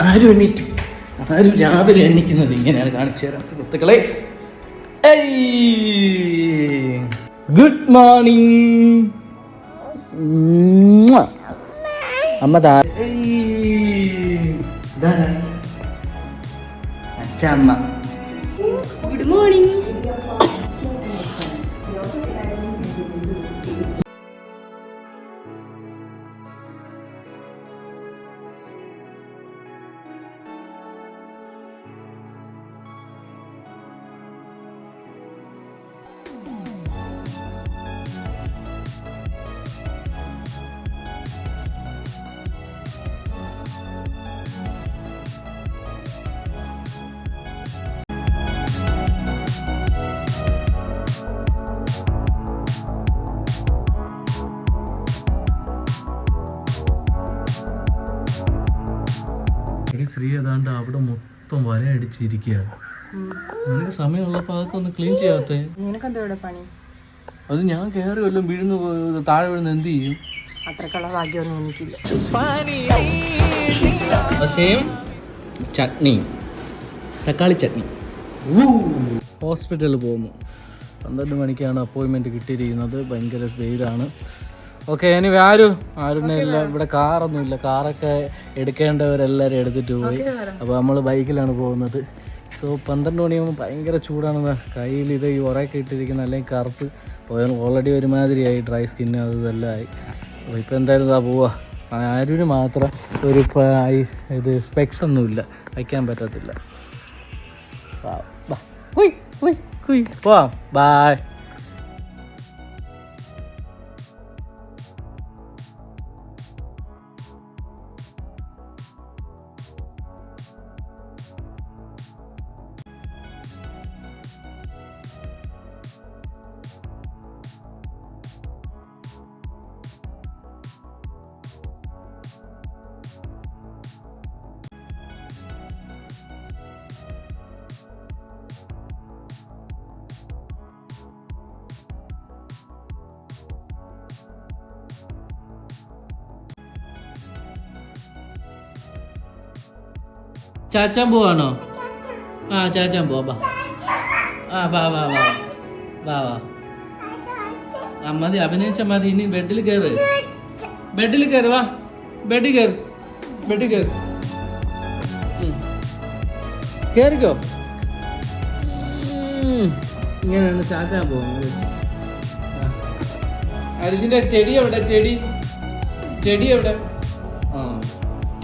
ആരും എണ്ണീറ്റ് ആരും രാവിലെ എണ്ണിക്കുന്നത് ഇങ്ങനെയാണ് കാണിച്ചു തരാം സുഹൃത്തുക്കളെ. ഗുഡ് മോർണിംഗ് അമ്മ അച്ഛമ്മ. Good morning. ശ്രീ ഏതാണ്ട് അവിടെ മൊത്തം വര അടിച്ചിരിക്കുകയാണ്. നിനക്ക് സമയമുള്ളപ്പോൾ അതൊക്കെ ഒന്ന് ക്ലീൻ ചെയ്യാത്തേ? നിനക്കെന്തോടെ പണി? അത് ഞാൻ കയറി വല്ലതും വീഴുന്നു താഴെ വീഴുന്ന എന്ത് ചെയ്യും? അത്രക്കുള്ള ഭാഗ്യമൊന്നും എനിക്കില്ല. ദോശയും ചട്നിയും തക്കാളി ചട്നി. ഹോസ്പിറ്റലിൽ പോകുന്നു. 12 മണിക്കാണ് അപ്പോയിൻമെൻറ്റ് കിട്ടിയിരിക്കുന്നത്. ഭയങ്കര വെയിലാണ്. ഓക്കെ, ഇനി ആരുമില്ല ഇവിടെ. കാറൊന്നുമില്ല. കാറൊക്കെ എടുക്കേണ്ടവരെല്ലാവരും എടുത്തിട്ട് പോയി. അപ്പോൾ നമ്മൾ ബൈക്കിലാണ് പോകുന്നത്. സോ 12 മണിയാകുമ്പോൾ ഭയങ്കര ചൂടാണ്. കയ്യിൽ ഇത് ഈ ഉറയൊക്കെ ഇട്ടിരിക്കുന്ന അല്ലെങ്കിൽ കറുത്ത് ഓൾറെഡി ഒരുമാതിരിയായി, ഡ്രൈ സ്കിന്ന് അത് ഇതെല്ലാം ആയി. അപ്പോൾ ഇപ്പോൾ എന്തായാലും ഇതാ പോവാ. ആരും മാത്രം ഒരു ഇത് സ്പെക്സ് ഒന്നുമില്ല, വയ്ക്കാൻ പറ്റത്തില്ല. പോവാം. ബായ്. ചാച്ചാൻ പോവാണോ? ചാച്ചാൻ പോവാ. വാ. മതി, അഭിനയിച്ച മതി. ഇനി ബെഡിൽ കയറ്. വാ. ബെഡിൽ കയറ്. കേറിക്കോ. ഇങ്ങനെയാണ് ചാച്ചാൻ പോകുന്നത്. അരിശിന്റെ ചെടി എവിടെ? ചെടി എവിടെ?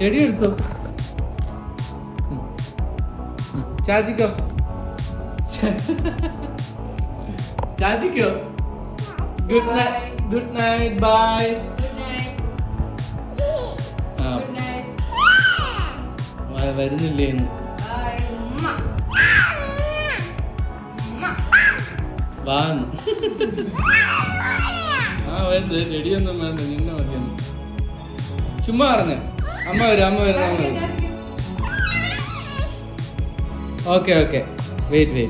ചെടി എടുത്തോ. ചാച്ചിക്കോ. Good night. ബൈ. വരുന്നില്ലേ? വരുന്നത് ചെടിയൊന്നും വേണ്ട, നിന്നെ മതിയൊന്നും. ചുമ്മാ പറഞ്ഞ അമ്മ വരും. ഓക്കെ. വെയിറ്റ്.